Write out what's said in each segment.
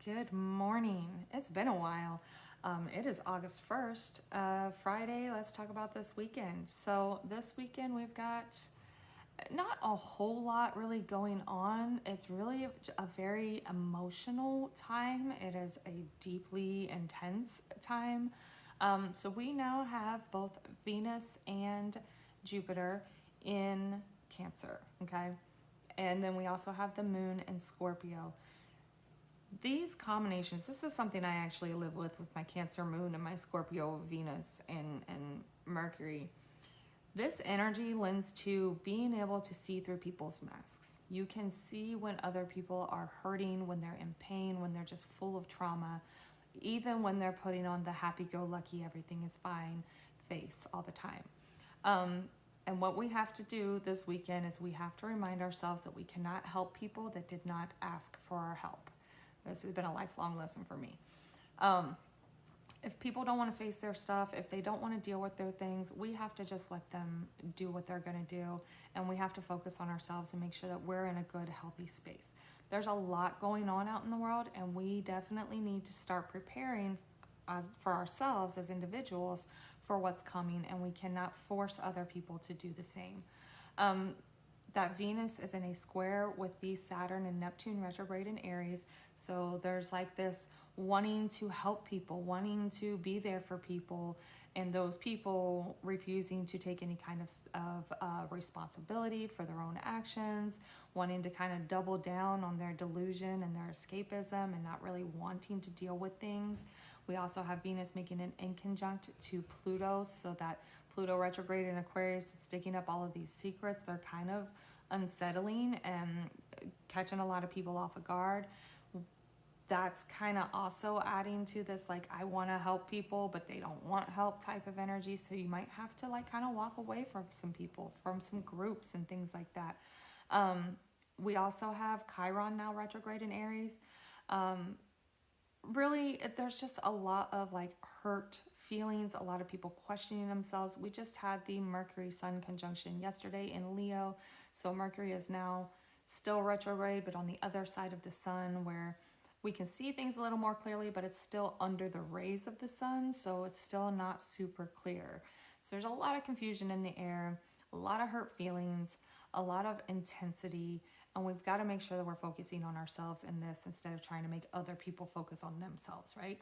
Good morning. It's been a while. It is August 1st, Friday. Let's talk about this weekend. So, this weekend we've got not a whole lot really going on. It's really a very emotional time, it is a deeply intense time. So, we now have both Venus and Jupiter in Cancer, okay? And then we also have the moon in Scorpio. These combinations, this is something I actually live with my Cancer moon and my Scorpio Venus and Mercury. This energy lends to being able to see through people's masks. You can see when other people are hurting, when they're in pain, when they're just full of trauma, even when they're putting on the happy-go-lucky, everything is fine face all the time. And what we have to do this weekend is we have to remind ourselves that we cannot help people that did not ask for our help. This has been a lifelong lesson for me. If people don't want to face their stuff, if they don't want to deal with their things, we have to just let them do what they're going to do. And we have to focus on ourselves and make sure that we're in a good, healthy space. There's a lot going on out in the world, and we definitely need to start preparing for ourselves as individuals for what's coming, and we cannot force other people to do the same. That Venus is in a square with the Saturn and Neptune retrograde in Aries. So there's like this wanting to help people, wanting to be there for people, and those people refusing to take any kind of responsibility for their own actions, wanting to kind of double down on their delusion and their escapism and not really wanting to deal with things. We also have Venus making an inconjunct to Pluto, so that Pluto retrograde in Aquarius is digging up all of these secrets. They're kind of unsettling and catching a lot of people off guard. That's kind of also adding to this, like, I want to help people, but they don't want help type of energy. So you might have to like kind of walk away from some people, from some groups and things like that. We also have Chiron now retrograde in Aries. Really, there's just a lot of like hurt feelings, a lot of people questioning themselves. We just had the Mercury Sun conjunction yesterday in Leo. So Mercury is now still retrograde, but on the other side of the sun, where we can see things a little more clearly, but it's still under the rays of the sun, so it's still not super clear. So there's a lot of confusion in the air, a lot of hurt feelings, a lot of intensity, and we've got to make sure that we're focusing on ourselves in this instead of trying to make other people focus on themselves, right?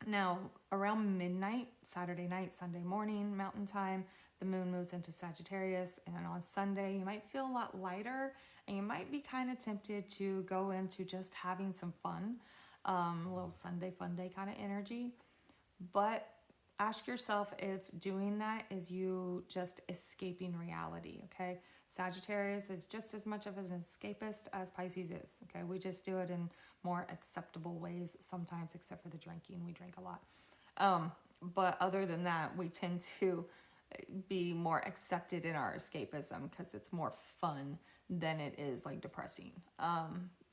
Now, around midnight, Saturday night, Sunday morning, Mountain Time, the moon moves into Sagittarius, and on Sunday, you might feel a lot lighter, and you might be kind of tempted to go into just having some fun, a little Sunday fun day kind of energy. But ask yourself if doing that is you just escaping reality, okay? Sagittarius is just as much of an escapist as Pisces is, okay? We just do it in more acceptable ways sometimes, except for the drinking. We drink a lot. But other than that, we tend to be more accepted in our escapism because it's more fun than it is like depressing.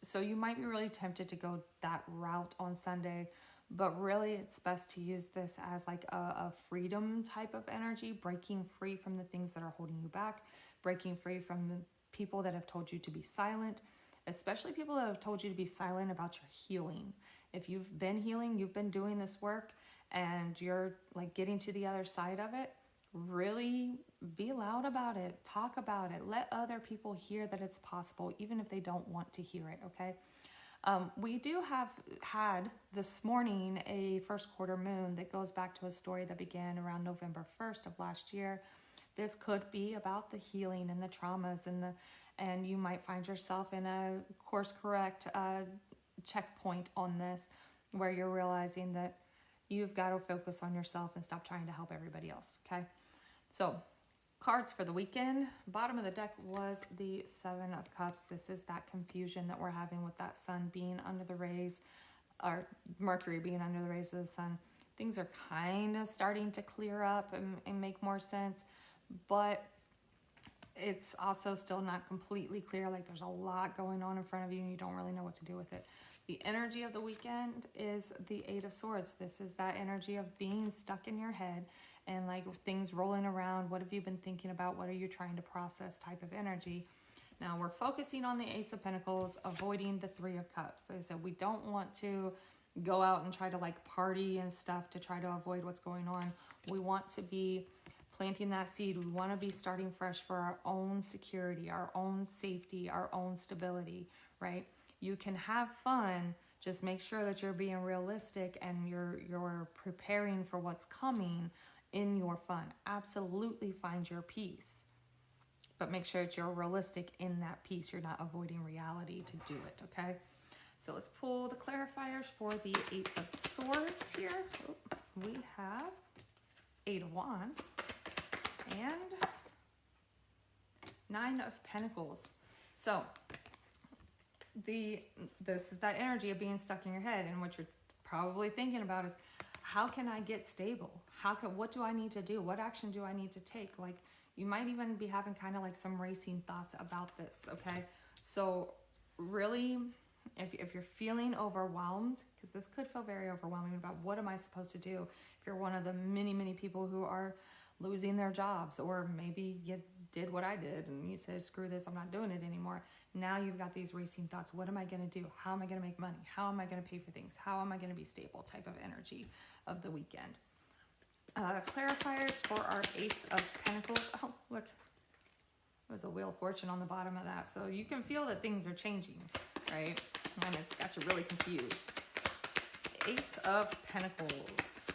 So you might be really tempted to go that route on Sunday, but really it's best to use this as like a freedom type of energy, breaking free from the things that are holding you back, breaking free from the people that have told you to be silent, especially people that have told you to be silent about your healing. If you've been healing, you've been doing this work, and you're like getting to the other side of it, really be loud about it, talk about it, let other people hear that it's possible, even if they don't want to hear it, okay? We do have had this morning a first quarter moon that goes back to a story that began around November 1st of last year. This could be about the healing and the traumas and you might find yourself in a course correct checkpoint on this, where you're realizing that you've got to focus on yourself and stop trying to help everybody else, okay? So cards for the weekend. Bottom of the deck was the Seven of Cups. This is that confusion that we're having with that sun being under the rays, or Mercury being under the rays of the sun. Things are kind of starting to clear up and make more sense, but it's also still not completely clear. Like there's a lot going on in front of you and you don't really know what to do with it. The energy of the weekend is the Eight of Swords. This is that energy of being stuck in your head and like things rolling around. What have you been thinking about? What are you trying to process type of energy? Now we're focusing on the Ace of Pentacles, avoiding the Three of Cups. Like I said, we don't want to go out and try to like party and stuff to try to avoid what's going on. We want to be planting that seed. We want to be starting fresh for our own security, our own safety, our own stability, right? You can have fun, just make sure that you're being realistic and you're preparing for what's coming in your fun. Absolutely find your peace, but make sure that you're realistic in that peace. You're not avoiding reality to do it, okay? So let's pull the clarifiers for the Eight of Swords here. We have Eight of Wands and Nine of Pentacles. So this is that energy of being stuck in your head, and what you're probably thinking about is, how can I get stable? What do I need to do? What action do I need to take? Like, you might even be having kind of like some racing thoughts about this, okay? So really, if you're feeling overwhelmed, because this could feel very overwhelming about what am I supposed to do, if you're one of the many, many people who are losing their jobs, or maybe you did what I did and you said, screw this, I'm not doing it anymore. Now you've got these racing thoughts. What am I going to do? How am I going to make money? How am I going to pay for things? How am I going to be stable? Type of energy of the weekend. Clarifiers for our Ace of Pentacles. Oh, look, there's a Wheel of Fortune on the bottom of that. So you can feel that things are changing, right? And it's got you really confused. Ace of Pentacles.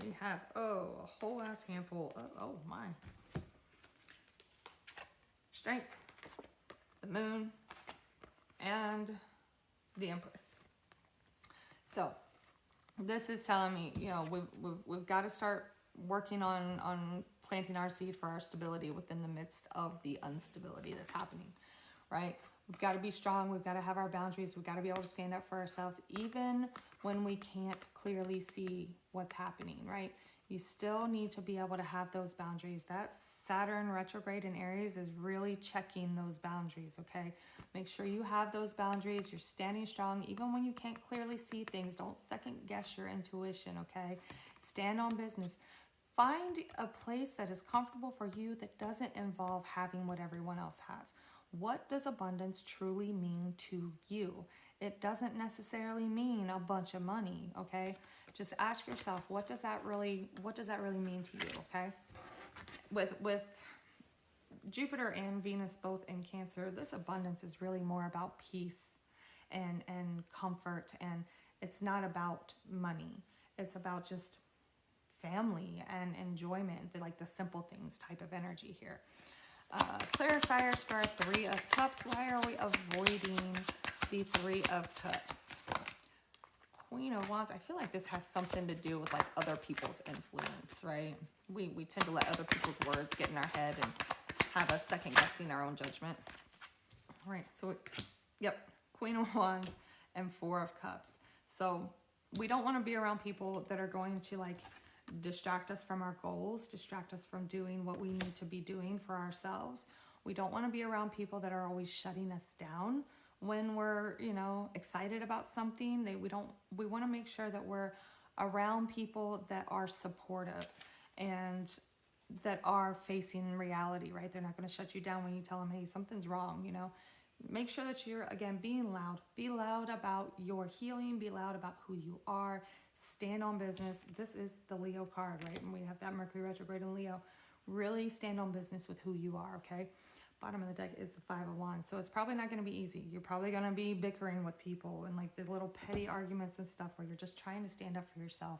We have, a whole ass handful. Oh my. Strength, the Moon, and the Empress. So this is telling me, you know, we've got to start working on planting our seed for our stability within the midst of the instability that's happening, right? We've got to be strong. We've got to have our boundaries. We've got to be able to stand up for ourselves, even when we can't clearly see what's happening, right? You still need to be able to have those boundaries. That Saturn retrograde in Aries is really checking those boundaries, okay? Make sure you have those boundaries. You're standing strong, even when you can't clearly see things. Don't second guess your intuition, okay? Stand on business. Find a place that is comfortable for you that doesn't involve having what everyone else has. What does abundance truly mean to you? It doesn't necessarily mean a bunch of money, okay? Just ask yourself, what does that really mean to you, okay? With Jupiter and Venus both in Cancer, this abundance is really more about peace and comfort, and it's not about money. It's about just family and enjoyment, like the simple things type of energy here. Clarifiers for our Three of Cups. Why are we avoiding the Three of Cups? Queen of Wands. I feel like this has something to do with like other people's influence, right? We tend to let other people's words get in our head and have us second guessing our own judgment. All right, so Queen of Wands and Four of Cups. So we don't want to be around people that are going to like distract us from our goals, distract us from doing what we need to be doing for ourselves. We don't want to be around people that are always shutting us down when we're, you know, excited about something. We want to make sure that we're around people that are supportive and that are facing reality, right? They're not going to shut you down when you tell them, hey, something's wrong, you know. Make sure that you're, again, being loud. Be loud about your healing. Be loud about who you are. Stand on business. This is the Leo card, right? And we have that Mercury retrograde in Leo. Really stand on business with who you are, okay? Bottom of the deck is the Five of Wands. So it's probably not going to be easy. You're probably going to be bickering with people and like the little petty arguments and stuff where you're just trying to stand up for yourself.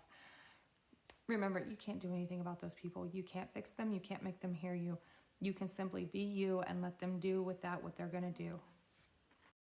Remember, you can't do anything about those people. You can't fix them. You can't make them hear you. You can simply be you and let them do with that what they're going to do.